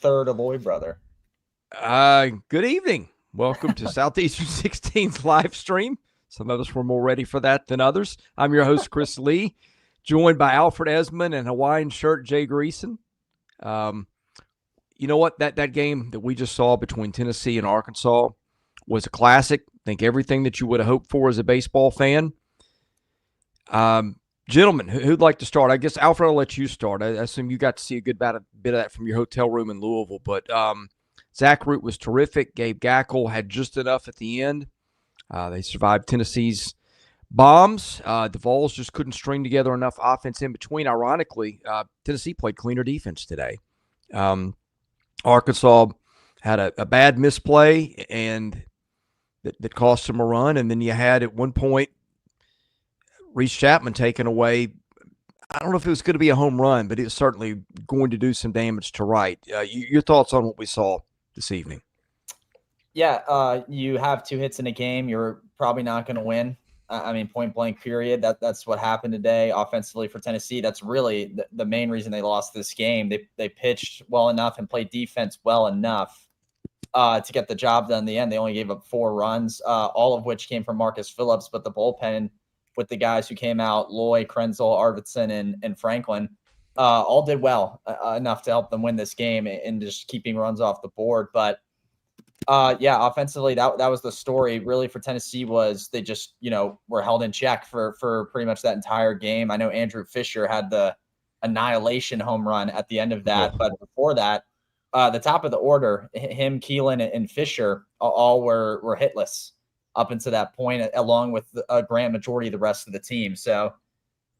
third Aloy brother. Good evening. Welcome to Southeastern 16's live stream. Some of us were more ready for that than others. I'm your host, Chris Lee, joined by Alfred Esmond and Hawaiian shirt Jay Greason. You know what? That game that we just saw between Tennessee and Arkansas was a classic. I think everything that you would have hoped for as a baseball fan. Gentlemen, who'd like to start? I guess, Alfred, I'll let you start. I assume you got to see a good bit of that from your hotel room in Louisville. But Zach Root was terrific. Gabe Gackle had just enough at the end. They survived Tennessee's bombs. The Vols just couldn't string together enough offense in between. Ironically, Tennessee played cleaner defense today. Arkansas had a bad misplay and that cost them a run. And then you had at one point Reese Chapman taken away. I don't know if it was going to be a home run, but it was certainly going to do some damage to right. Your thoughts on what we saw this evening? Yeah, you have 2 hits in a game. You're probably not going to win. I mean, point blank period. That's what happened today offensively for Tennessee. That's really the main reason they lost this game. They pitched well enough and played defense well enough to get the job done in the end. They only gave up 4 runs, all of which came from Marcus Phillips, but the bullpen with the guys who came out, Loy, Krenzel, Arvidsson, and Franklin, all did well enough to help them win this game and just keeping runs off the board. But yeah, offensively, that was the story really for Tennessee. Was they just, were held in check for pretty much that entire game. I know Andrew Fisher had the annihilation home run at the end of that, but before that, the top of the order, him, Keelan, and Fisher all were hitless up until that point, along with a grand majority of the rest of the team. So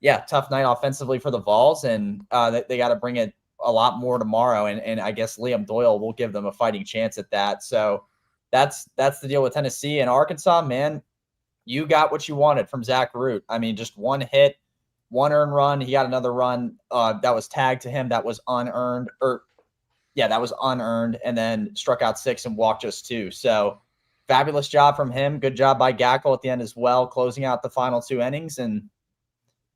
yeah, tough night offensively for the Vols, and they got to bring it a lot more tomorrow, and I guess Liam Doyle will give them a fighting chance at that. So that's the deal with Tennessee. And Arkansas, man, you got what you wanted from Zach Root. I mean, just 1 hit, 1 earned run. He got another run that was tagged to him that was unearned, and then struck out 6 and walked just 2. So fabulous job from him. Good job by Gackle at the end as well, closing out the final 2 innings. And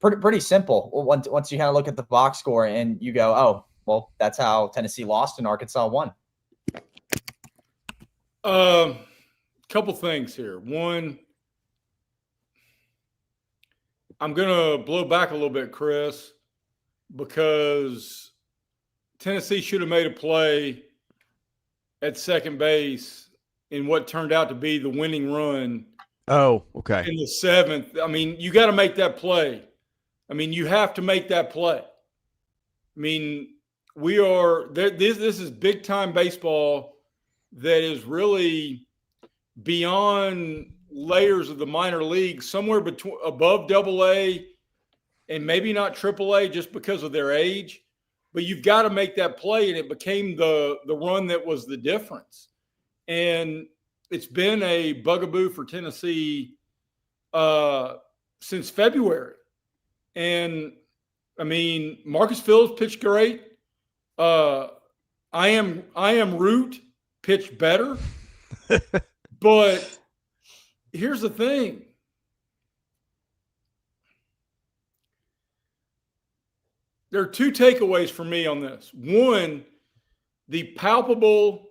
pretty simple once you kind of look at the box score and you go, oh, well, that's how Tennessee lost and Arkansas won. Couple things here. One, I'm going to blow back a little bit, Chris, because Tennessee should have made a play at second base in what turned out to be the winning run. Oh, okay. In the 7th. I mean, you got to make that play. I mean, you have to make that play. I mean, this is big time baseball that is really beyond layers of the minor leagues, somewhere between above AA and maybe not AAA just because of their age. But you've got to make that play, and it became the run that was the difference. And it's been a bugaboo for Tennessee since February. And I mean, Marcus Phillips pitched great. I am Root pitched better. But here's the thing. There are 2 takeaways for me on this. One, the palpable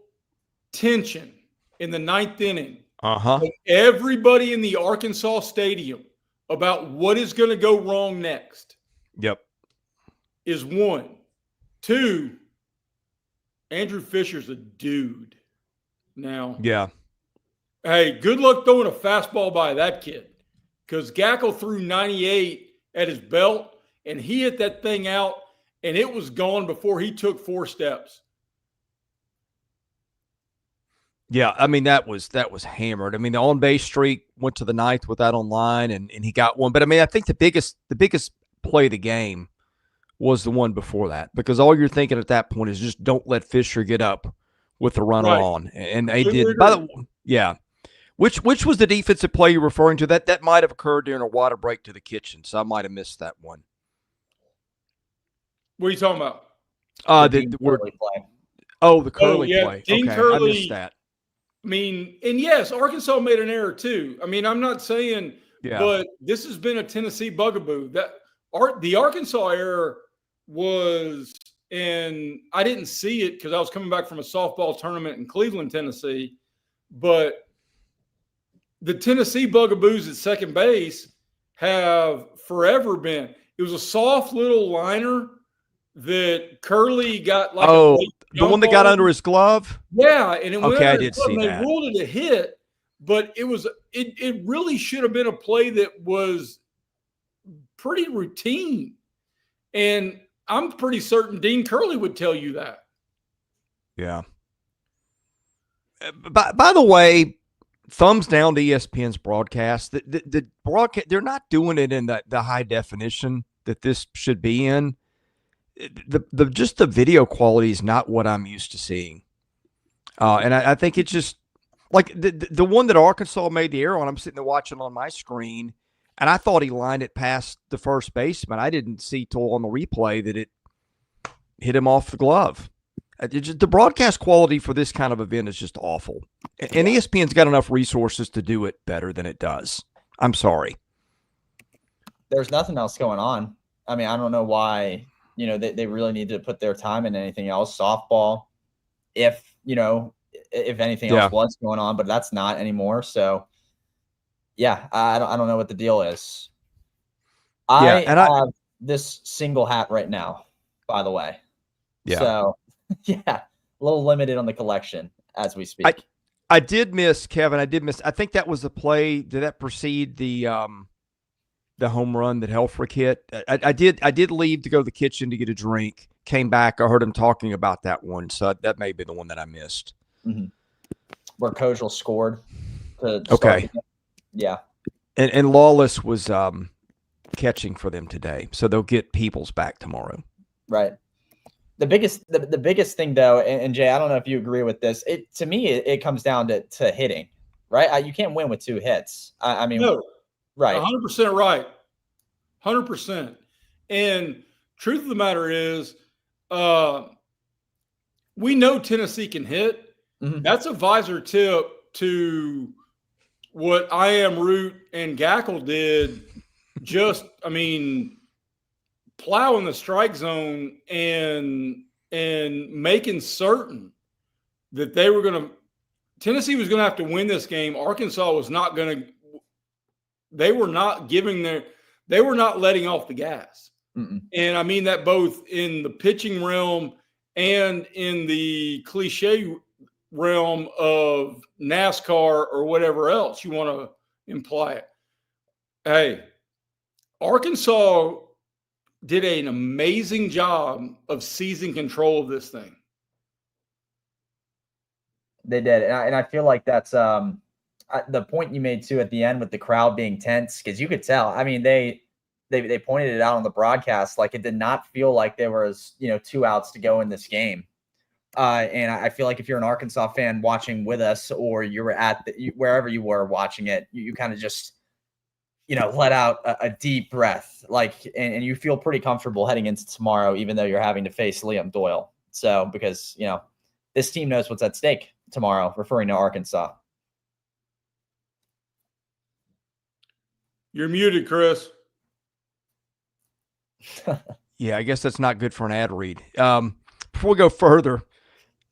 tension in the 9th inning. Of everybody in the Arkansas stadium about what is going to go wrong next. Yep. Is 1. 2, Andrew Fisher's a dude now. Yeah. Hey, good luck throwing a fastball by that kid, because Gackle threw 98 at his belt, and he hit that thing out, and it was gone before he took 4 steps. Yeah, I mean, that was hammered. I mean, the on-base streak went to the 9th with that on line, and he got one. But, I mean, I think the biggest play of the game was the one before that, because all you're thinking at that point is just don't let Fisher get up with the runner on. And they did. By the way, yeah. Which was the defensive play you're referring to? That might have occurred during a water break to the kitchen, so I might have missed that one. What are you talking about? The Curley play. Oh, the Curley play. Dean okay, Curley, I missed that. I mean, and yes, Arkansas made an error too. I mean, I'm not saying, but this has been a Tennessee bugaboo. The Arkansas error was and I didn't see it because I was coming back from a softball tournament in Cleveland, Tennessee. But the Tennessee Bugaboos at second base have forever been. It was a soft little liner that Curley got like the one that got under his glove? Yeah, and it went okay, I under did his glove, see and that. they ruled it a hit, but it really should have been a play that was pretty routine. And I'm pretty certain Dean Curley would tell you that. Yeah. By the way, thumbs down to ESPN's broadcast. The broadcast, they're not doing it in the high definition that this should be in. Just the video quality is not what I'm used to seeing. And I think it's just like the one that Arkansas made the error on. I'm sitting there watching on my screen, and I thought he lined it past the first baseman. I didn't see till on the replay that it hit him off the glove. The broadcast quality for this kind of event is just awful. And ESPN's got enough resources to do it better than it does. I'm sorry. There's nothing else going on. I mean, I don't know why, they really need to put their time in anything else. Softball, if anything else was going on, but that's not anymore. So, yeah, I don't know what the deal is. I have this single hat right now, by the way. Yeah. So, yeah, a little limited on the collection as we speak. I did miss, Kevin. I think that was the play. Did that precede the home run that Helfrich hit? I did leave to go to the kitchen to get a drink. Came back. I heard him talking about that one. So that may be the one that I missed. Mm-hmm. Where Kojal scored. Okay. Yeah. And Lawless was catching for them today. So they'll get Peoples back tomorrow. Right. The biggest thing, though, and Jay, I don't know if you agree with this. To me, it comes down to hitting, right? You can't win with 2 hits. I mean, no, right, 100% right, 100%. And truth of the matter is, we know Tennessee can hit. Mm-hmm. That's a visor tip to what I Am Root and Gackle did. Plowing the strike zone and making certain that Tennessee was going to have to win this game. Arkansas was not going to. They were not letting off the gas. Mm-mm. And I mean that both in the pitching realm and in the cliche realm of NASCAR or whatever else you want to imply it. Hey, Arkansas did an amazing job of seizing control of this thing. They did. And I feel like that's the point you made, too, at the end with the crowd being tense, because you could tell. I mean, they pointed it out on the broadcast. Like, it did not feel like there was, 2 outs to go in this game. And I feel like if you're an Arkansas fan watching with us, or you were at wherever you were watching it, you kind of just – let out a deep breath, and you feel pretty comfortable heading into tomorrow, even though you're having to face Liam Doyle. So, because, this team knows what's at stake tomorrow, referring to Arkansas. You're muted, Chris. Yeah, I guess that's not good for an ad read. Before we go further,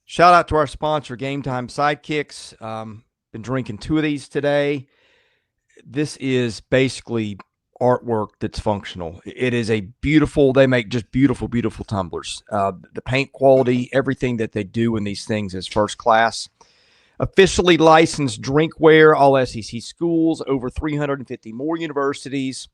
shout out to our sponsor, GameTime SIDEKICKS. Been drinking 2 of these today. This is basically artwork that's functional. It is a beautiful, they make just beautiful, beautiful tumblers. The paint quality, everything that they do in these things is first class. Officially licensed drinkware, all SEC schools, over 350 more universities.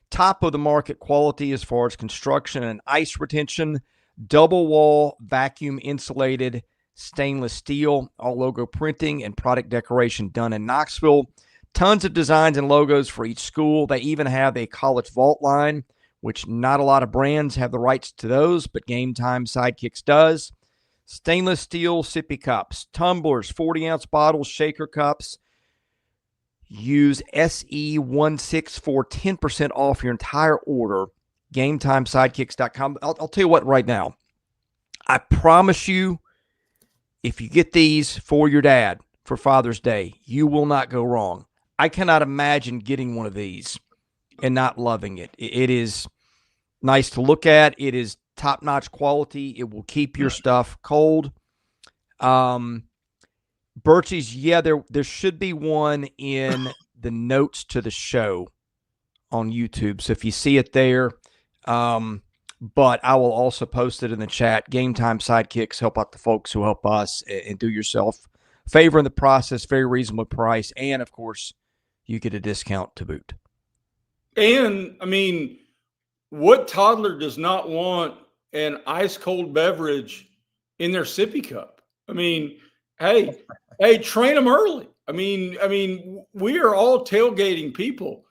Top of the market quality as far as construction and ice retention. Double wall, vacuum insulated, stainless steel, all logo printing and product decoration done in Knoxville. Tons of designs and logos for each school. They even have a college vault line, which not a lot of brands have the rights to those, but GameTime SIDEKICKS does. Stainless steel sippy cups, tumblers, 40-ounce bottles, shaker cups. Use SE16 for 10% off your entire order. GameTimeSidekicks.com. I'll tell you what right now. I promise you, if you get these for your dad for Father's Day, you will not go wrong. I cannot imagine getting one of these and not loving it. It is nice to look at. It is top-notch quality. It will keep your stuff cold. Birchie's, yeah, there should be one in the notes to the show on YouTube. So if you see it there, but I will also post it in the chat. Game Time Sidekicks help out the folks who help us, and do yourself a favor in the process. Very reasonable price, and of course, you get a discount to boot. And I mean, what toddler does not want an ice cold beverage in their sippy cup? I mean, hey, train them early. I mean, we are all tailgating people.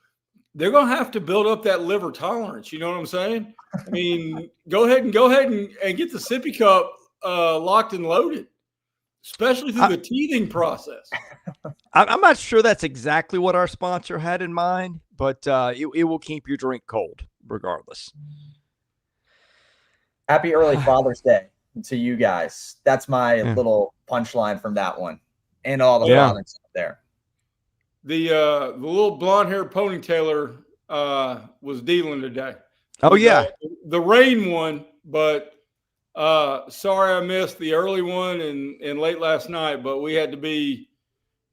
They're going to have to build up that liver tolerance. You know what I'm saying? I mean, go ahead and get the sippy cup locked and loaded, especially through the teething process. I'm not sure that's exactly what our sponsor had in mind, but it will keep your drink cold regardless. Happy early Father's Day to you guys. That's my little punchline from that one, and all the fathers out there. The little blonde-haired ponytailer was dealing today. Oh, yeah. The rain one, but sorry I missed the early one and late last night, but we had to be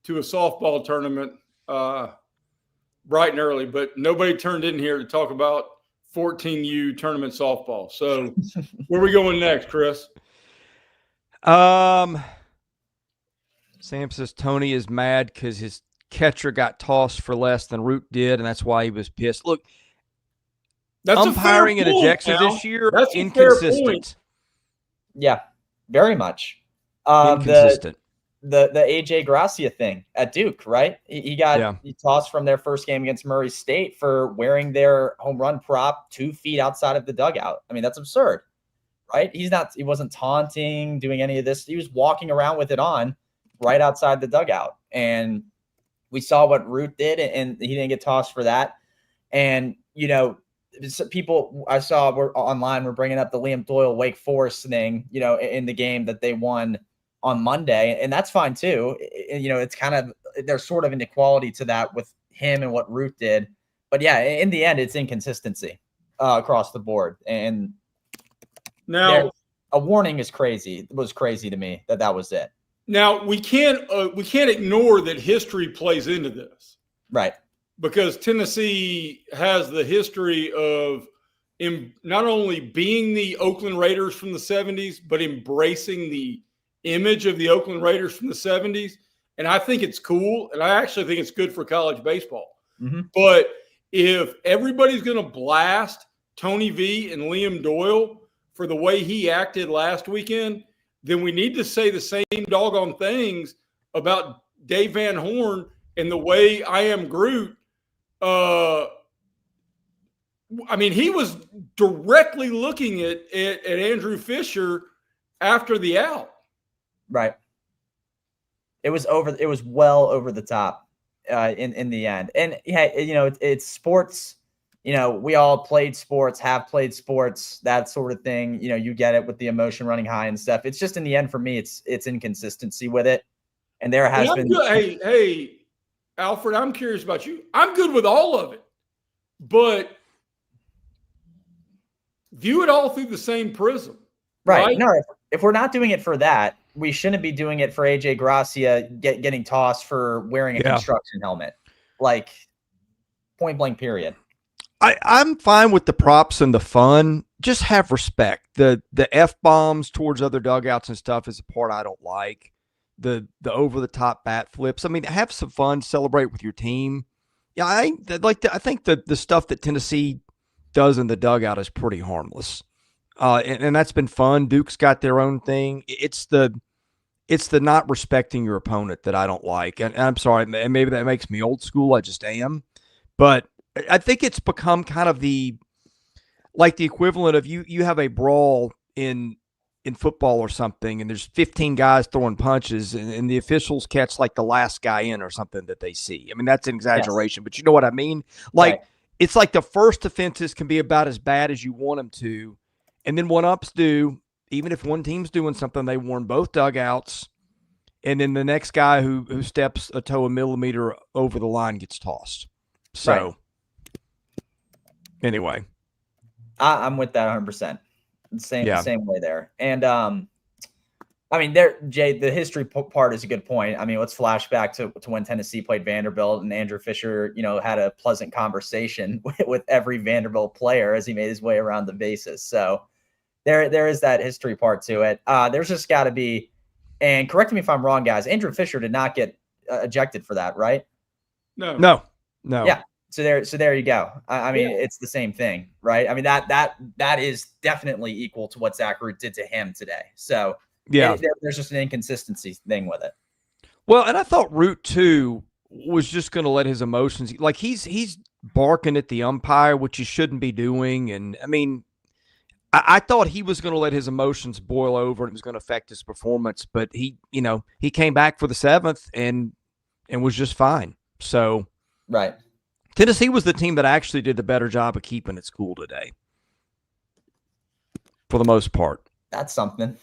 to a softball tournament bright and early, but nobody turned in here to talk about 14U tournament softball. So where are we going next, Chris? Sam says Tony is mad because his catcher got tossed for less than Root did, and that's why he was pissed. Look, that's umpiring and ejections this year, inconsistent. Yeah, very much. Inconsistent. The AJ Gracia thing at Duke, right? He got tossed from their first game against Murray State for wearing their home run prop 2 feet outside of the dugout. I mean, that's absurd, right? He wasn't taunting, doing any of this. He was walking around with it on right outside the dugout. And we saw what Root did, and he didn't get tossed for that. And, you know, people I saw were bringing up the Liam Doyle Wake Forest thing, you know, in the game that they won on Monday, and that's fine too. You know, it's kind of, there's sort of an equality to that with him and what Root did. But yeah, in the end, it's inconsistency across the board. And now a warning is crazy. It was crazy to me that was it. Now we can't ignore that history plays into this, right? Because Tennessee has the history of not only being the Oakland Raiders from the 70s, but embracing the image of the Oakland Raiders from the 70s. And I think it's cool. And I actually think it's good for college baseball. Mm-hmm. But if everybody's going to blast Tony V and Liam Doyle for the way he acted last weekend, then we need to say the same doggone things about Dave Van Horn and the way I Am Groot. I mean, he was directly looking at Andrew Fisher after the out. Right. It was well over the top in the end. And yeah, you know, it's sports. You know, we all played sports, have played sports, that sort of thing. You know, you get it with the emotion running high and stuff. It's just in the end for me, it's inconsistency with it. And there has been. Hey, Alfred, I'm curious about you. I'm good with all of it, but view it all through the same prism. Right. No, if we're not doing it for that, we shouldn't be doing it for AJ Gracia getting tossed for wearing a construction helmet. Like, point blank, period. I'm fine with the props and the fun. Just have respect. The F-bombs towards other dugouts and stuff is a part I don't like. The over-the-top bat flips. I mean, have some fun, celebrate with your team. Yeah, I think the stuff that Tennessee does in the dugout is pretty harmless. And that's been fun. Duke's got their own thing. It's the not respecting your opponent that I don't like. And I'm sorry, and maybe that makes me old school. I just am. But I think it's become kind of the equivalent of you have a brawl in football or something, and there's 15 guys throwing punches, and the officials catch like the last guy in or something that they see. I mean, that's an exaggeration, but you know what I mean? Like, It's like the first offenses can be about as bad as you want them to, and then one-ups do, even if one team's doing something, they warn both dugouts, and then the next guy who steps a toe a millimeter over the line gets tossed. So, anyway. I'm with that 100%. Same way there. And I mean, Jay, the history part is a good point. I mean, let's flash back to when Tennessee played Vanderbilt, and Andrew Fisher, had a pleasant conversation with every Vanderbilt player as he made his way around the bases. So there is that history part to it. There's just got to be, and correct me if I'm wrong, guys, Andrew Fisher did not get ejected for that, right? No. Yeah. So there you go. I mean, it's the same thing, right? I mean, that is definitely equal to what Zach Root did to him today. So yeah, there's just an inconsistency thing with it. Well, and I thought Root too was just going to let his emotions, like he's barking at the umpire, which he shouldn't be doing. And I mean, I thought he was going to let his emotions boil over and it was going to affect his performance, but he came back for the 7th and was just fine. So right. Tennessee was the team that actually did the better job of keeping it cool today, for the most part. That's something.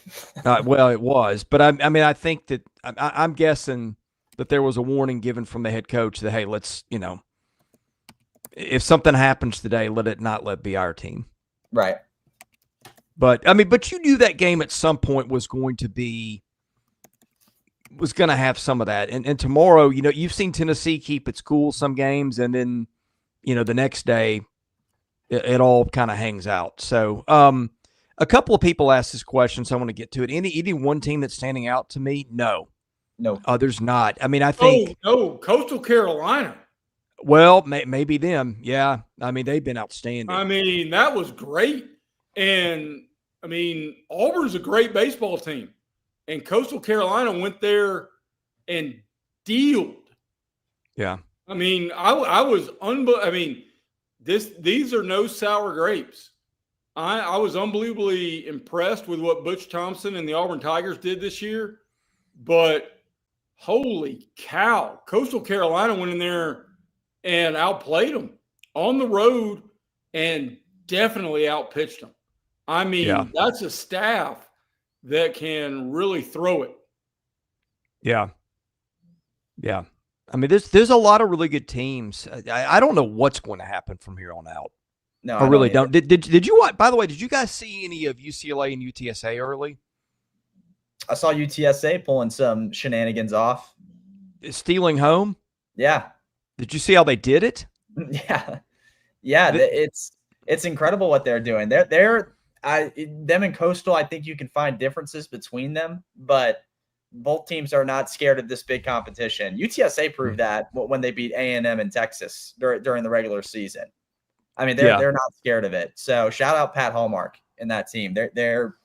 Well, it was, but I mean, I think that I'm guessing that there was a warning given from the head coach that, hey, let's, if something happens today, let it be our team. Right. But I mean, but you knew that game at some point was going to have some of that. And tomorrow, you've seen Tennessee keep it cool some games, and then, the next day it all kind of hangs out. So a couple of people asked this question, so I want to get to it. Any one team that's standing out to me? No. There's not. I mean, I think Coastal Carolina. Well, maybe them. Yeah. I mean, they've been outstanding. I mean, that was great. And I mean, Auburn's a great baseball team. And Coastal Carolina went there and dealed. Yeah. I mean, I was I mean, these are no sour grapes. I was unbelievably impressed with what Butch Thompson and the Auburn Tigers did this year. But holy cow, Coastal Carolina went in there and outplayed them on the road and definitely outpitched them. I mean, that's a staff that can really throw it. Yeah. Yeah. I mean, there's a lot of really good teams. I don't know what's going to happen from here on out. No, I really don't. Did you watch, by the way, did you guys see any of UCLA and UTSA early? I saw UTSA pulling some shenanigans off. Stealing home? Yeah. Did you see how they did it? Yeah. Yeah. It's incredible what they're doing. Them and Coastal, I think you can find differences between them, but both teams are not scared of this big competition. UTSA proved that when they beat A&M in Texas during the regular season. I mean, they're not scared of it. So shout out Pat Hallmark and that team. They're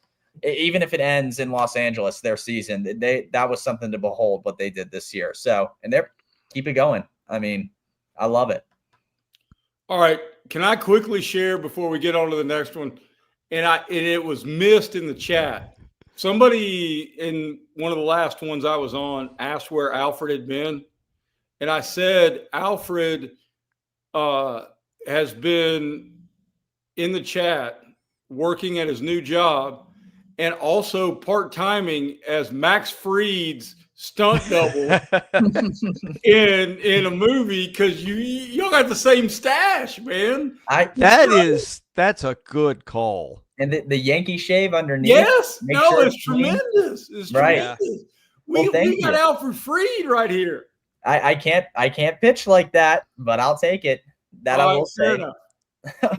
even if it ends in Los Angeles, their season, that was something to behold what they did this year. So, and they're keep it going. I mean, I love it. All right. Can I quickly share before we get on to the next one? And it was missed in the chat. Somebody in one of the last ones I was on asked where Alfred had been. And I said, Alfred has been in the chat working at his new job and also part-timing as Max Fried's stunt double in a movie, because y'all got the same stash, man. That's a good call. And the Yankee shave underneath. Yes, it's tremendous. It's right. Tremendous. We got Alfred Fried right here. I can't pitch like that, but I'll take it. That I will say.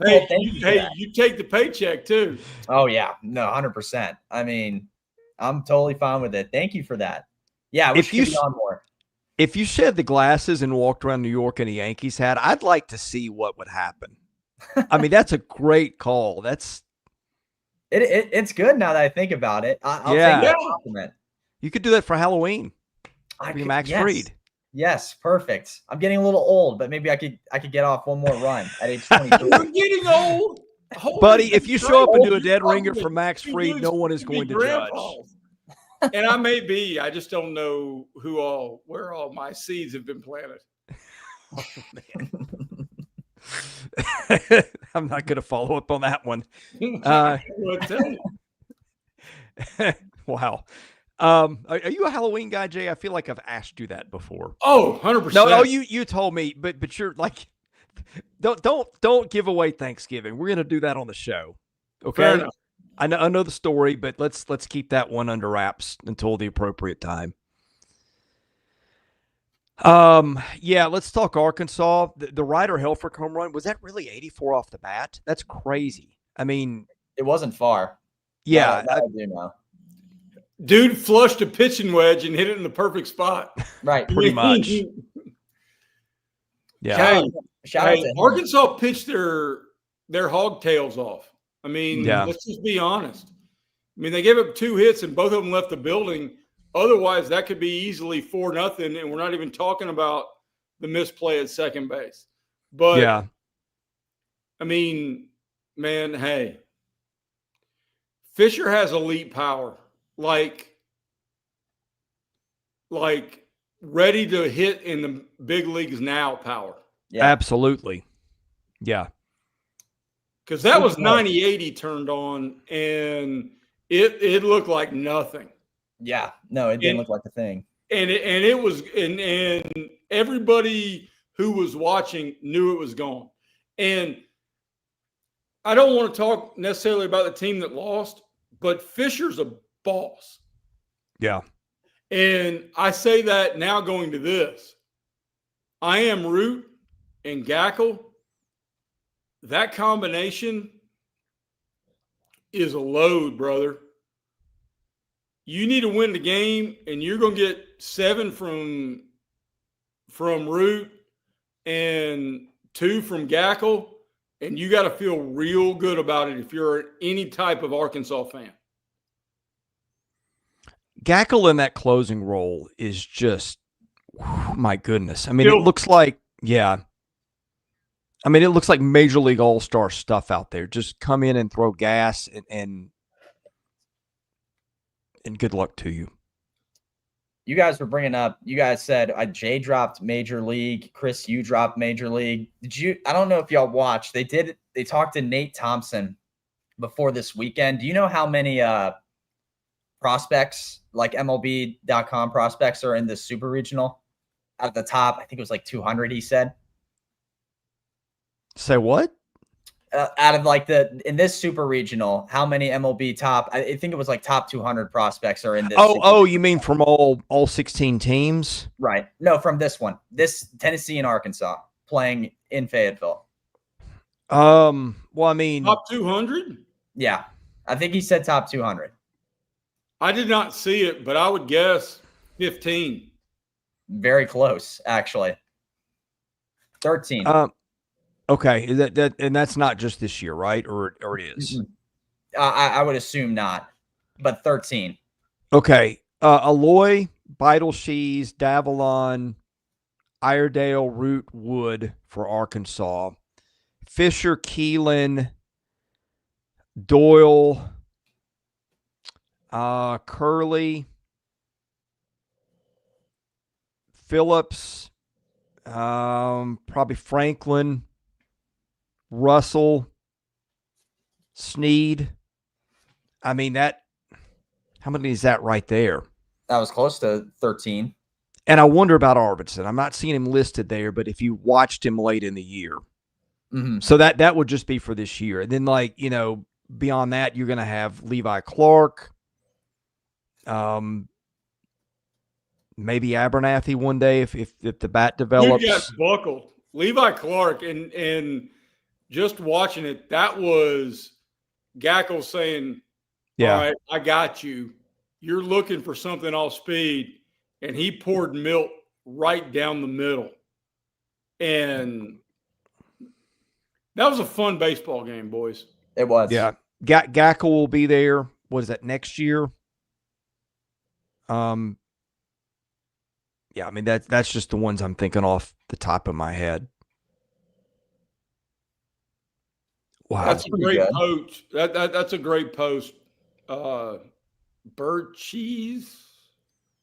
Hey, you take the paycheck too. Oh yeah, no, 100%. I mean, I'm totally fine with it. Thank you for that. Yeah, we should be on more. If you shed the glasses and walked around New York in a Yankees hat, I'd like to see what would happen. I mean, that's a great call. It's good now that I think about it. I'll take that compliment. You could do that for Halloween. Max Fried. Yes, perfect. I'm getting a little old, but maybe I could get off one more run at age 22. You're getting old. Buddy, if you show up and do a dead ringer for Max Fried, no one is going to judge. And I may be. I just don't know where all my seeds have been planted. Oh, I'm not going to follow up on that one. Wow. Are you a Halloween guy, Jay? I feel like I've asked you that before. Oh, 100%. No, you told me, but you're like, don't give away Thanksgiving. We're going to do that on the show. Okay. I know the story, but let's keep that one under wraps until the appropriate time. Yeah, let's talk Arkansas. The Ryder Helfrich home run, was that really 84 off the bat? That's crazy. I mean, It wasn't far. yeah, that I do know. Dude flushed a pitching wedge and hit it in the perfect spot. Right. pretty much. Yeah. Hey, Shout out to him. Arkansas pitched their hogtails off. I mean, Yeah. let's just be honest. I mean, they gave up 2 hits and both of them left the building. Otherwise, that could be easily 4-0, and we're not even talking about the misplay at second base. But, Yeah. I mean, man, hey, Fisher has elite power. Like ready to hit in the big leagues now power. Yeah. Absolutely. Yeah. Because that was 98 he turned on, and it looked like nothing. Yeah. No, it didn't look like a thing. And it was and everybody who was watching knew it was gone. And I don't want to talk necessarily about the team that lost, but Fisher's a boss. Yeah. And I say that now going to this. I am Root and Gackle. That combination is a load, brother. You need to win the game, and you're going to get 7 from Root and 2 from Gackle, and you got to feel real good about it if you're any type of Arkansas fan. Gackle in that closing role is just, my goodness. I mean, it looks like, yeah. I mean, it looks like Major League All-Star stuff out there. Just come in and throw gas, and good luck to you. You guys were bringing up, you guys said Jay dropped Major League. Chris, you dropped Major League. I don't know if y'all watched. They talked to Nate Thompson before this weekend. Do you know how many prospects, like MLB.com prospects, are in the Super Regional? At the top, I think it was like 200, he said. Say what? Out of in this Super Regional, how many MLB top? I think it was like top 200 prospects are in this. Oh, you mean from all 16 teams? Right. No, from this one. This Tennessee and Arkansas playing in Fayetteville. Well, I mean, top 200? Yeah. I think he said top 200. I did not see it, but I would guess 15. Very close, actually. 13. Okay, and that's not just this year, right? Or it is? I would assume not, but 13. Okay. Aloy, Beidelshees, Davalon, Iredale, Root, Wood for Arkansas. Fisher, Keelan, Doyle, Curley, Phillips, probably Franklin, Russell, Sneed. I mean, how many is that right there? That was close to 13. And I wonder about Arvidsson. I'm not seeing him listed there, but if you watched him late in the year. Mm-hmm. So that would just be for this year. And then, beyond that, you're going to have Levi Clark, maybe Abernathy one day if the bat develops. You got buckled. Levi Clark, and just watching it, that was Gackle saying, yeah, all right, I got you. You're looking for something off speed. And he poured milk right down the middle. And that was a fun baseball game, boys. It was. Yeah. Gackle will be there. What is that, next year? Yeah, I mean, that's just the ones I'm thinking off the top of my head. Wow. That's a great post. That's a great post. Bird cheese.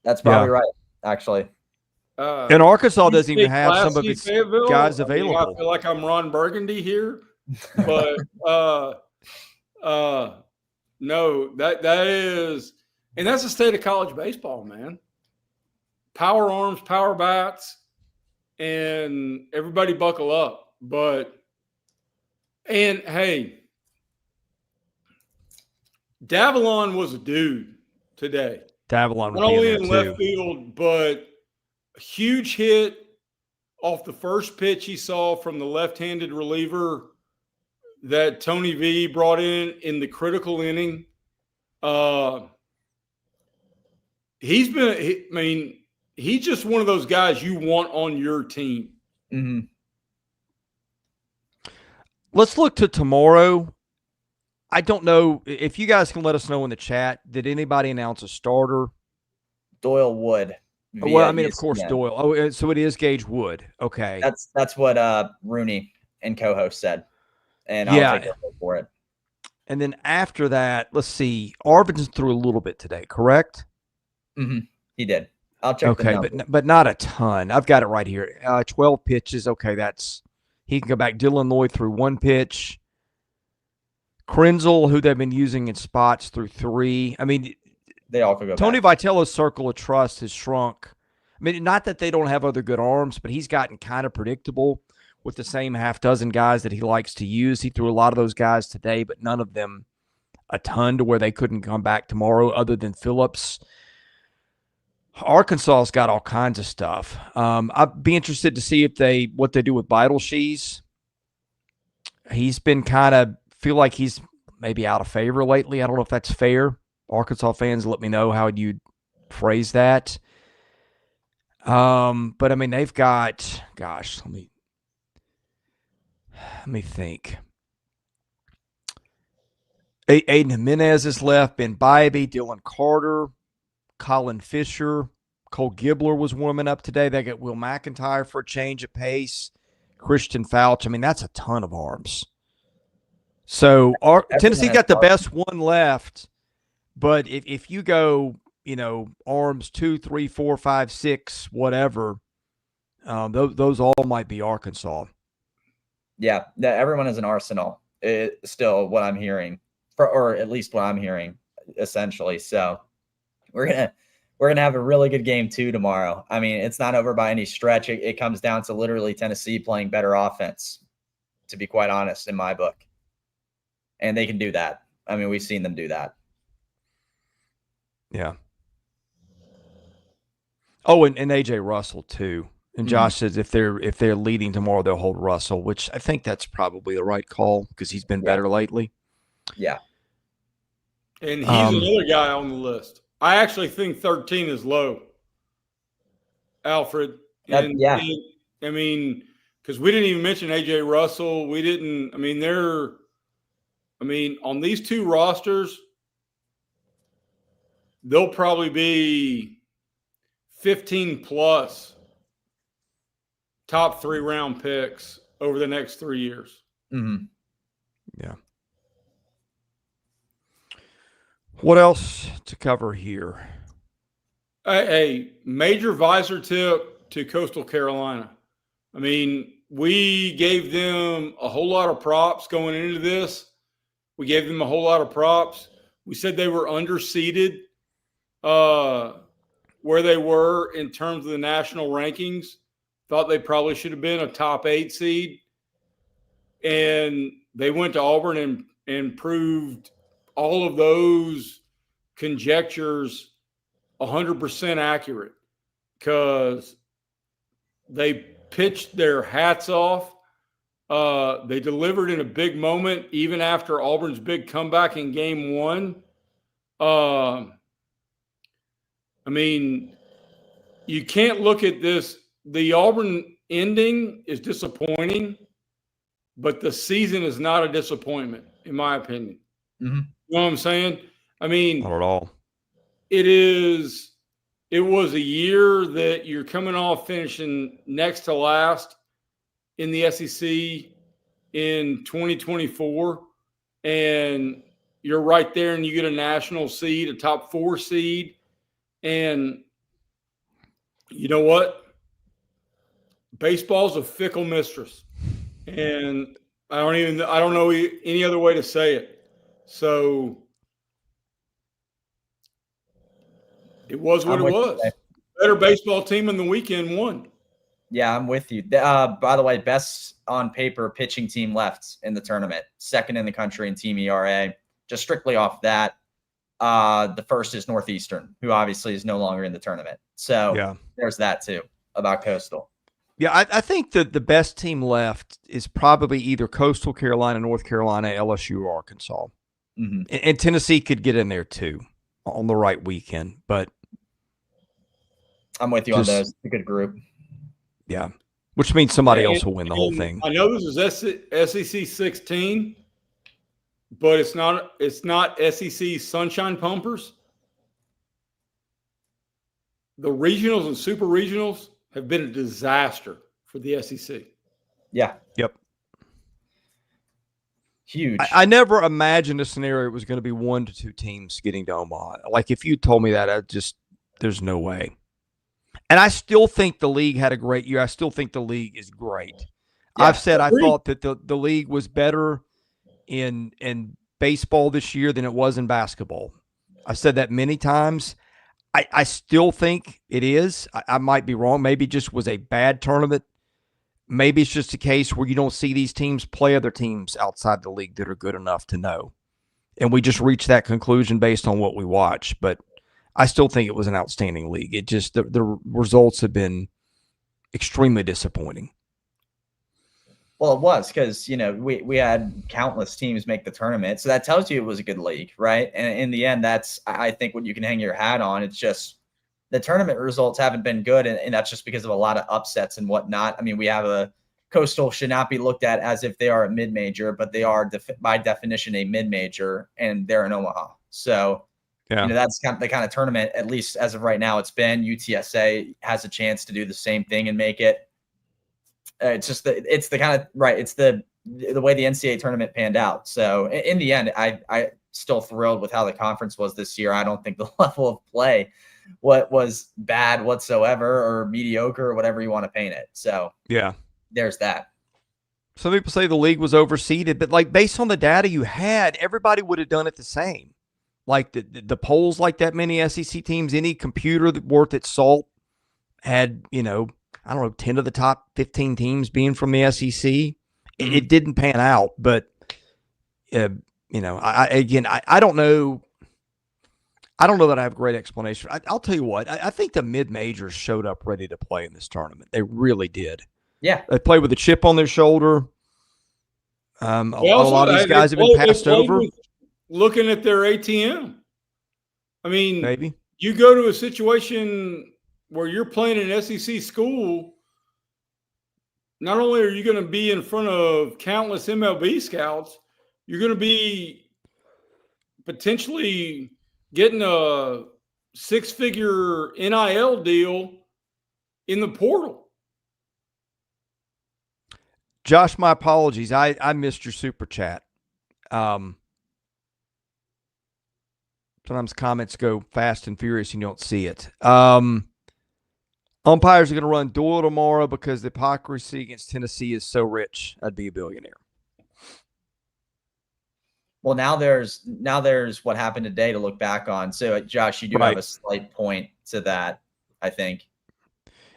That's probably right, actually. And Arkansas doesn't even have some of its Fayetteville. guys available. I feel like I'm Ron Burgundy here, but no, that is, and that's the state of college baseball, man. Power arms, power bats, and everybody buckle up. And hey, Davalon was a dude today. Davalon would Not be in only there in too. left field, but a huge hit off the first pitch he saw from the left-handed reliever that Tony V brought in the critical inning. He's just one of those guys you want on your team. Mm-hmm. Let's look to tomorrow. I don't know if you guys can let us know in the chat. Did anybody announce a starter? Doyle Wood. Well, I mean, of course, ESPN. Doyle. Oh, so it is Gage Wood. Okay. That's what Rooney and co-host said. And Yeah. I'll take it for it. And then after that, let's see. Arvidsson threw a little bit today, correct? Mm-hmm. He did. I'll check. Okay, but not a ton. I've got it right here. 12 pitches. Okay, he can go back. Dylan Lloyd threw 1 pitch. Krenzel, who they've been using in spots, threw 3. I mean, they all could go Tony back. Vitello's circle of trust has shrunk. I mean, not that they don't have other good arms, but he's gotten kind of predictable with the same half dozen guys that he likes to use. He threw a lot of those guys today, but none of them a ton to where they couldn't come back tomorrow other than Phillips. Arkansas's got all kinds of stuff. I'd be interested to see what they do with Beidelshees. He's been feel like he's maybe out of favor lately. I don't know if that's fair. Arkansas fans, let me know how you'd phrase that. But I mean, they've got, gosh, let me think. Aiden Jimenez is left. Ben Bybee, Dylan Carter, Colin Fisher, Cole Gibbler was warming up today. They got Will McIntyre for a change of pace. Christian Fouch. I mean, that's a ton of arms. So Tennessee got the best one left. But if you go, arms 2, 3, 4, 5, 6, whatever, those all might be Arkansas. Yeah, everyone is an arsenal. It's still what I'm hearing, or at least what I'm hearing, essentially. So we're gonna have a really good game too tomorrow. I mean, it's not over by any stretch. It comes down to literally Tennessee playing better offense, to be quite honest, in my book. And they can do that. I mean, we've seen them do that. Yeah. Oh, and AJ Russell too. And Josh says if they're leading tomorrow, they'll hold Russell, which I think that's probably the right call because he's been better lately. Yeah. And he's another guy on the list. I actually think 13 is low, Alfred. And, I mean, because we didn't even mention AJ Russell. We didn't. I mean, on these two rosters, they'll probably be 15 plus top 3 round picks over the next 3 years. Mm-hmm. Yeah. What else to cover here? A major visor tip to Coastal Carolina. I mean, we gave them a whole lot of props going into this. We gave them a whole lot of props. We said they were underseeded where they were in terms of the national rankings. Thought they probably should have been a top 8 seed. And they went to Auburn and proved all of those conjectures 100% accurate because they pitched their hats off. They delivered in a big moment, even after Auburn's big comeback in game 1. I mean, you can't look at this. The Auburn ending is disappointing, but the season is not a disappointment, in my opinion. Mm-hmm. You know what I'm saying? I mean, not at all. It was a year that you're coming off finishing next to last in the SEC in 2024, and you're right there and you get a national seed, a top 4 seed. And you know what? Baseball's a fickle mistress. And I don't know any other way to say it. So it was what it was. Better baseball team in the weekend won. Yeah, I'm with you. By the way, best on paper pitching team left in the tournament, second in the country in team ERA. Just strictly off that, The first is Northeastern, who obviously is no longer in the tournament. So there's that too about Coastal. Yeah, I think that the best team left is probably either Coastal Carolina, North Carolina, LSU, or Arkansas. Mm-hmm. And Tennessee could get in there too on the right weekend. But I'm with you on those. It's a good group. Yeah, which means somebody else will win the whole thing. I know this is SEC 16, but it's not SEC Sunshine Pumpers. The regionals and super regionals have been a disaster for the SEC. Yeah. Yep. Huge. I never imagined a scenario it was going to be 1 to 2 teams getting to Omaha. Like, if you told me that, there's no way. And I still think the league had a great year. I still think the league is great. Yeah, I've said I thought that the league was better in baseball this year than it was in basketball. I've said that many times. I still think it is. I might be wrong. Maybe it just was a bad tournament. Maybe it's just a case where you don't see these teams play other teams outside the league that are good enough to know. And we just reached that conclusion based on what we watch. But I still think it was an outstanding league. It just, the results have been extremely disappointing. Well, it was because, we had countless teams make the tournament. So that tells you it was a good league, right? And in the end, that's, I think, what you can hang your hat on. It's just the tournament results haven't been good. And that's just because of a lot of upsets and whatnot. I mean, we have a Coastal should not be looked at as if they are a mid-major, but they are by definition a mid-major, and they're in Omaha. So, yeah, that's kind of the kind of tournament, at least as of right now, it's been. UTSA has a chance to do the same thing and make it. It's just it's the kind of right. It's the way the NCAA tournament panned out. So in the end, I still thrilled with how the conference was this year. I don't think the level of play was bad whatsoever or mediocre or whatever you want to paint it. So yeah, there's that. Some people say the league was overseeded, but like based on the data you had, everybody would have done it the same. Like the polls, like that many SEC teams, any computer that worth its salt had, I don't know, 10 of the top 15 teams being from the SEC. Mm-hmm. It didn't pan out, but I don't know. I don't know that I have a great explanation. I'll tell you what. I think the mid-majors showed up ready to play in this tournament. They really did. Yeah, they played with a chip on their shoulder. A lot of these guys have been passed over. Looking at their ATM. I mean, maybe you go to a situation where you're playing an SEC school, not only are you going to be in front of countless MLB scouts, you're going to be potentially getting a 6-figure NIL deal in the portal. Josh, my apologies. I missed your super chat. Sometimes comments go fast and furious and you don't see it. Umpires are going to run Doyle tomorrow because the hypocrisy against Tennessee is so rich. I'd be a billionaire. Well, now there's what happened today to look back on. So, Josh, you do have a slight point to that, I think.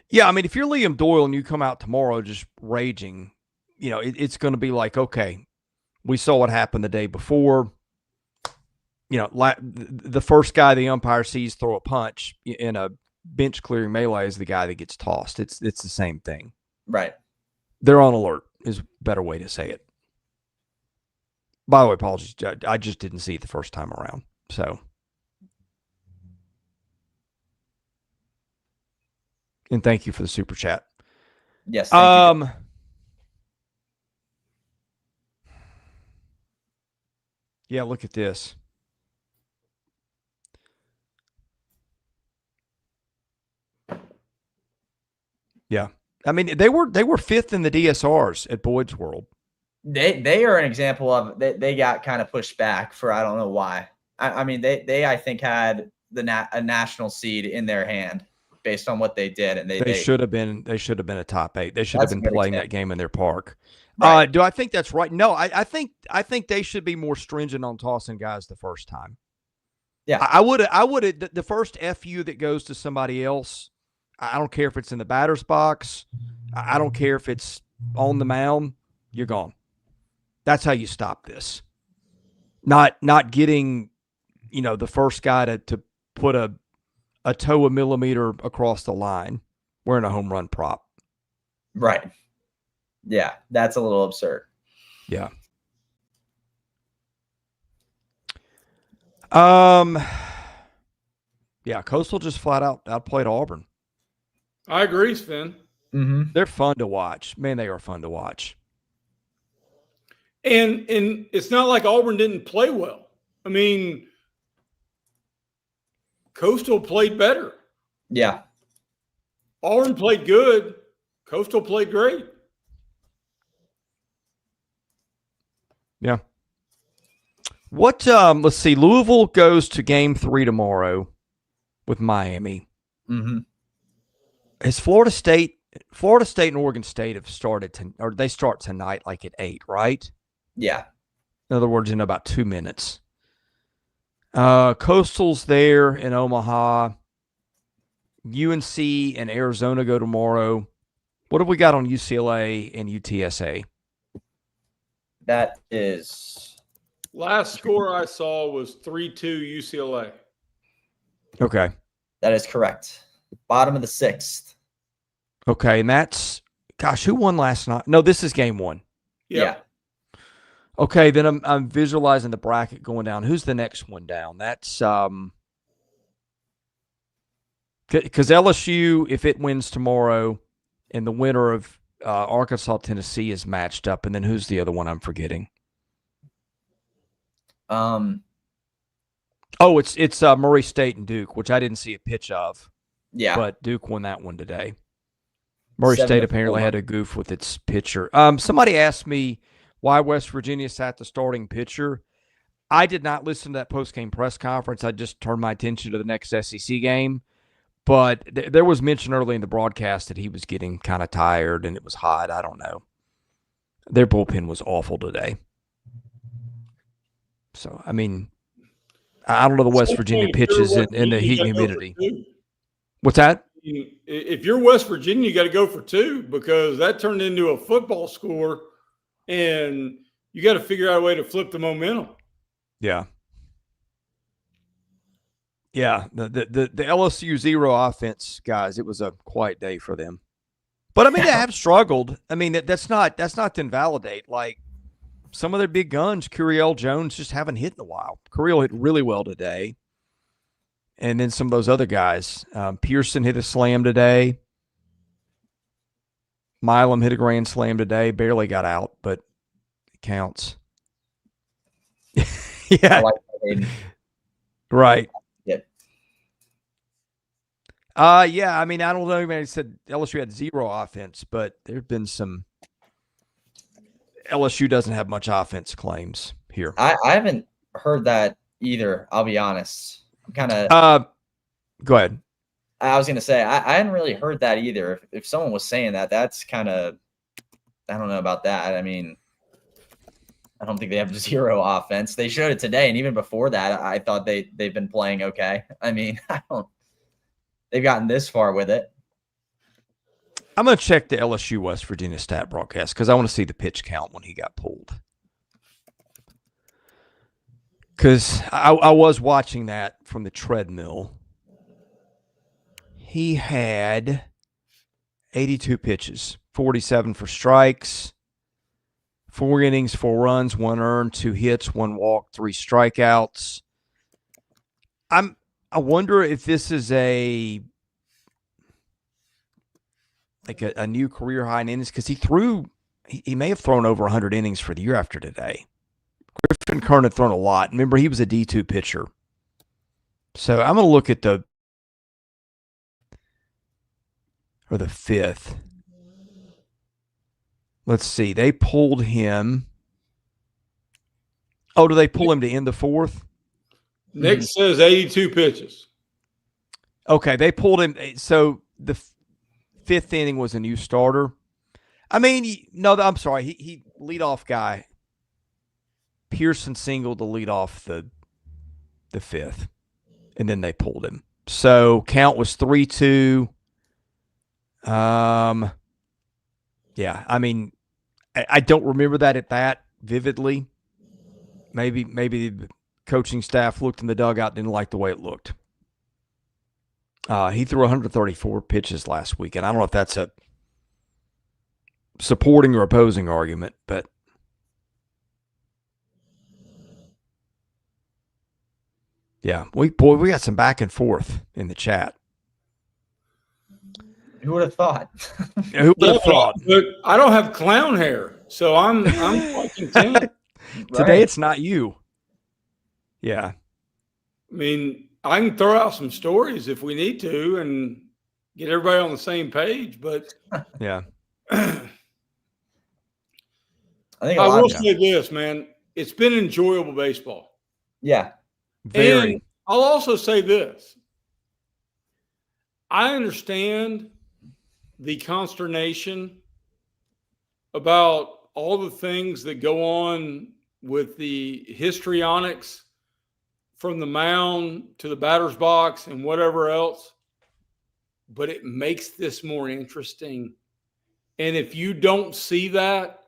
Yeah, I mean, if you're Liam Doyle and you come out tomorrow just raging, it's going to be like, okay, we saw what happened the day before. The first guy the umpire sees throw a punch in a bench clearing melee is the guy that gets tossed. It's the same thing. Right. They're on alert is a better way to say it. By the way, apologies. I just didn't see it the first time around. So. And thank you for the super chat. Yes. Thank you. Yeah, look at this. Yeah. I mean, they were fifth in the DSRs at Boyd's World. They are an example of they got kind of pushed back for I don't know why. I mean, they I think had a national seed in their hand based on what they did, and they should have been a top 8. They should have been playing that game in their park. Right. Do I think that's right? No, I think they should be more stringent on tossing guys the first time. Yeah, I would the first FU that goes to somebody else. I don't care if it's in the batter's box. I don't care if it's on the mound. You're gone. That's how you stop this. Not getting the first guy to put a toe a millimeter across the line wearing a home run prop. Right. Yeah, that's a little absurd. Yeah. Yeah, Coastal just flat out outplayed Auburn. I agree, Sven. Mm-hmm. They're fun to watch. Man, they are fun to watch. And it's not like Auburn didn't play well. I mean, Coastal played better. Yeah. Auburn played good. Coastal played great. Yeah. What? Let's see. Louisville goes to Game 3 tomorrow with Miami. Mm-hmm. Has Florida State and Oregon State have started or they start tonight, like at 8, right? Yeah. In other words, in about 2 minutes. Coastal's there in Omaha. UNC and Arizona go tomorrow. What have we got on UCLA and UTSA? That is Last score I saw was 3-2 UCLA. Okay. That is correct. Bottom of the 6th. Okay, and that's, gosh, who won last night? No, this is game 1. Yeah. Okay, then I'm visualizing the bracket going down. Who's the next one down? That's because LSU, if it wins tomorrow, and the winner of Arkansas Tennessee is matched up, and then who's the other one I'm forgetting? Oh, it's Murray State and Duke, which I didn't see a pitch of. Yeah. But Duke won that one today. Murray 7-4. State apparently had a goof with its pitcher. Somebody asked me why West Virginia sat the starting pitcher. I did not listen to that post-game press conference. I just turned my attention to the next SEC game. But there was mention early in the broadcast that he was getting kind of tired and it was hot. I don't know. Their bullpen was awful today. So, I mean, I don't know the West Virginia pitches in the heat and humidity. What's that? If you're West Virginia, you got to go for 2 because that turned into a football score, and you got to figure out a way to flip the momentum. Yeah. Yeah, the LSU zero offense, guys, it was a quiet day for them. But, I mean, they have struggled. I mean, that's not to invalidate. Like, some of their big guns, Curiel Jones, just haven't hit in a while. Curiel hit really well today. And then some of those other guys. Pearson hit a slam today. Milam hit a grand slam today. Barely got out, but it counts. Yeah. I like that. Right. Yeah. Yeah, I mean, I don't know. Anybody said LSU had zero offense, but there have been some. LSU doesn't have much offense claims here. I haven't heard that either. I'll be honest. I'm kind of. Go ahead. I was gonna say I hadn't really heard that either. If someone was saying that, that's kind of. I don't know about that. I mean, I don't think they have zero offense. They showed it today, and even before that, I thought they've been playing okay. I mean, I don't. They've gotten this far with it. I'm going to check the LSU West Virginia stat broadcast because I want to see the pitch count when he got pulled. Because I was watching that from the treadmill. He had 82 pitches, 47 for strikes, 4 innings, 4 runs, 1 earned, 2 hits, 1 walk, 3 strikeouts. I wonder if this is a new career high in innings because he may have thrown over 100 innings for the year after today. Griffin Kern had thrown a lot. Remember, he was a D2 pitcher. So I'm going to look at the 5th. Let's see. They pulled him. Oh, do they pull him to end the 4th? Nick says 82 pitches. Okay, they pulled him. So the 5th inning was a new starter. I mean, no, I'm sorry. He leadoff guy. Pearson singled to lead off the 5th, and then they pulled him. So count was 3-2. Yeah, I mean, I don't remember that at bat vividly. Maybe coaching staff looked in the dugout, didn't like the way it looked. He threw 134 pitches last week, and I don't know if that's a supporting or opposing argument, but yeah, we got some back and forth in the chat. Who would have thought? Who would have thought? But I don't have clown hair, so I'm quite content. Today it's not you. Yeah. I mean, I can throw out some stories if we need to and get everybody on the same page, but yeah. I will say this, man. It's been enjoyable baseball. Yeah. Very. And I'll also say this. I understand the consternation about all the things that go on with the histrionics from the mound to the batter's box and whatever else, but it makes this more interesting. And if you don't see that,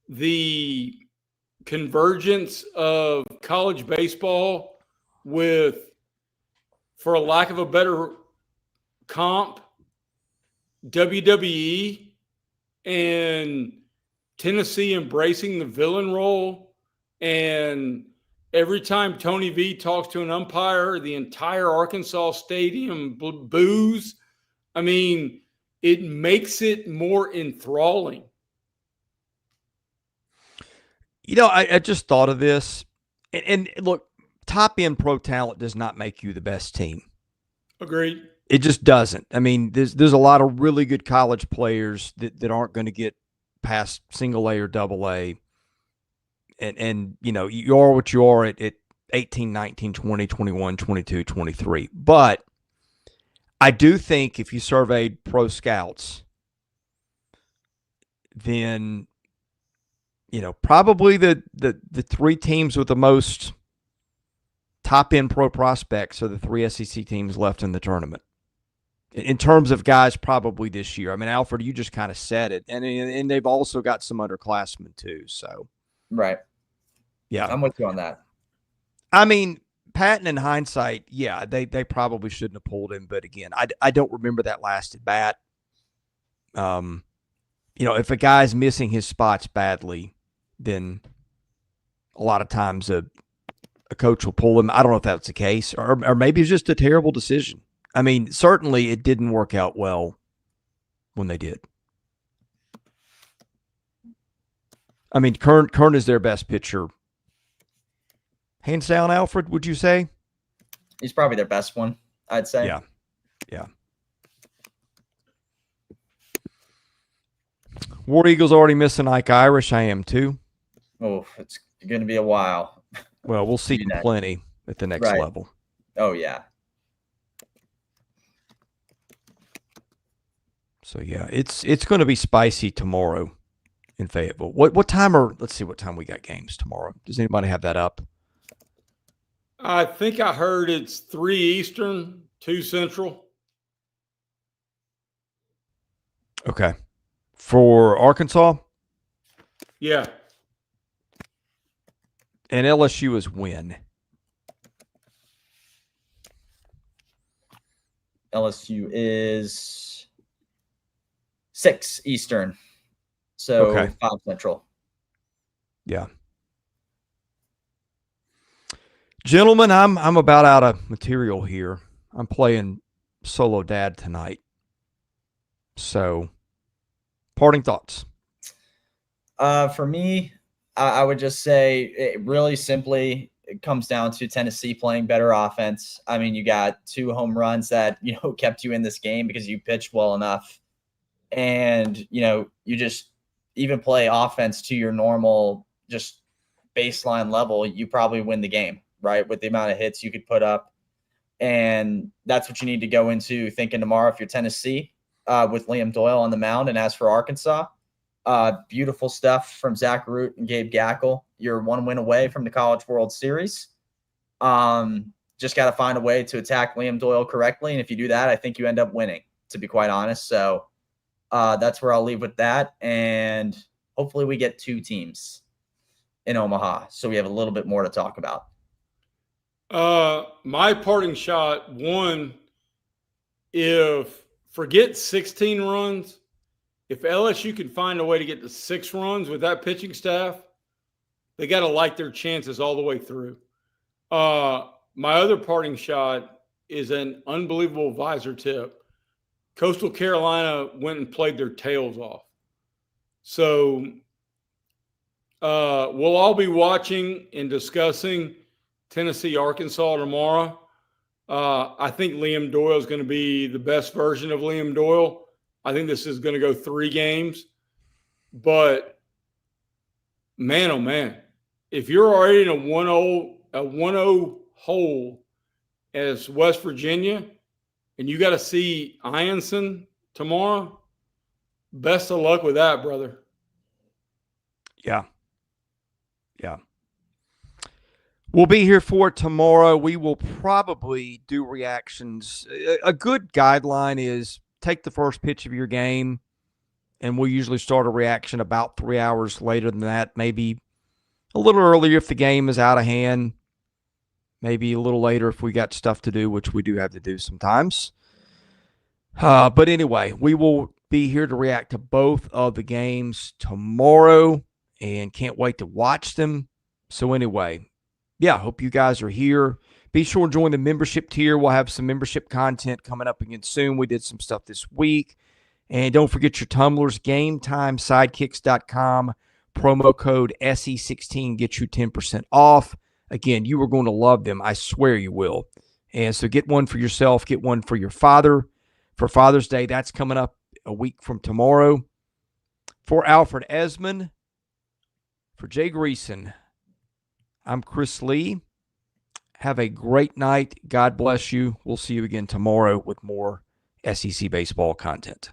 the convergence of college baseball with, for a lack of a better comp, WWE and Tennessee embracing the villain role, and every time Tony V talks to an umpire, the entire Arkansas stadium boos. I mean, it makes it more enthralling. You know, I just thought of this, and look, top-end pro talent does not make you the best team. Agreed. It just doesn't. I mean, there's a lot of really good college players that aren't going to get past single A or double A. And you know, you are what you are at 18, 19, 20, 21, 22, 23. But I do think if you surveyed pro scouts, then, you know, probably the three teams with the most top-end pro prospects are the three SEC teams left in the tournament. In terms of guys probably this year. I mean, Alfred, you just kind of said it. And they've also got some underclassmen too. So, right. Yeah. I'm with you on that. I mean, Patton, in hindsight, yeah, they probably shouldn't have pulled him. But again, I don't remember that last at bat. You know, if a guy's missing his spots badly, then a lot of times a coach will pull him. I don't know if that's the case, or maybe it's just a terrible decision. I mean, certainly it didn't work out well when they did. I mean, Kern is their best pitcher. Hands down, Alfred, would you say? He's probably their best one, I'd say. Yeah. Yeah. War Eagles already missing Ike Irish. I am too. Oh, it's going to be a while. Well, we'll see plenty at the next level. Oh, yeah. So, yeah, it's going to be spicy tomorrow in Fayetteville. What time let's see what time we got games tomorrow. Does anybody have that up? I think I heard it's 3 Eastern, 2 Central. Okay. For Arkansas? Yeah. And LSU is when? LSU is 6 Eastern. So 5 Central. Yeah. Gentlemen, I'm about out of material here. I'm playing solo dad tonight. So, parting thoughts. For me, I would just say it really simply it comes down to Tennessee playing better offense. I mean, you got 2 home runs that, you know, kept you in this game because you pitched well enough. And, you know, you just even play offense to your normal, just baseline level, you probably win the game, right? With the amount of hits you could put up. And that's what you need to go into thinking tomorrow if you're Tennessee with Liam Doyle on the mound. And as for Arkansas, beautiful stuff from Zach Root and Gabe Gackle. You're 1 win away from the College World Series. Just got to find a way to attack Liam Doyle correctly. And if you do that, I think you end up winning, to be quite honest. So that's where I'll leave with that. And hopefully we get 2 teams in Omaha, so we have a little bit more to talk about. My parting shot, one, forget 16 runs, if LSU can find a way to get to 6 runs with that pitching staff, they got to like their chances all the way through. My other parting shot is an unbelievable visor tip. Coastal Carolina went and played their tails off. So we'll all be watching and discussing Tennessee, Arkansas tomorrow. I think Liam Doyle is going to be the best version of Liam Doyle. I think this is going to go 3 games. But, man, oh, man, if you're already in a 1-0 hole as West Virginia and you got to see Ianson tomorrow, best of luck with that, brother. Yeah. Yeah. We'll be here for it tomorrow. We will probably do reactions. A good guideline is take the first pitch of your game, and we'll usually start a reaction about 3 hours later than that, maybe a little earlier if the game is out of hand, maybe a little later if we got stuff to do, which we do have to do sometimes. But anyway, we will be here to react to both of the games tomorrow and can't wait to watch them. So anyway, yeah, hope you guys are here. Be sure to join the membership tier. We'll have some membership content coming up again soon. We did some stuff this week. And don't forget your tumblers, GameTimeSidekicks.com. Promo code SE16 gets you 10% off. Again, you are going to love them. I swear you will. And so get one for yourself. Get one for your father. For Father's Day, that's coming up a week from tomorrow. For Alfred Esmond, for Jay Greason, I'm Chris Lee. Have a great night. God bless you. We'll see you again tomorrow with more SEC baseball content.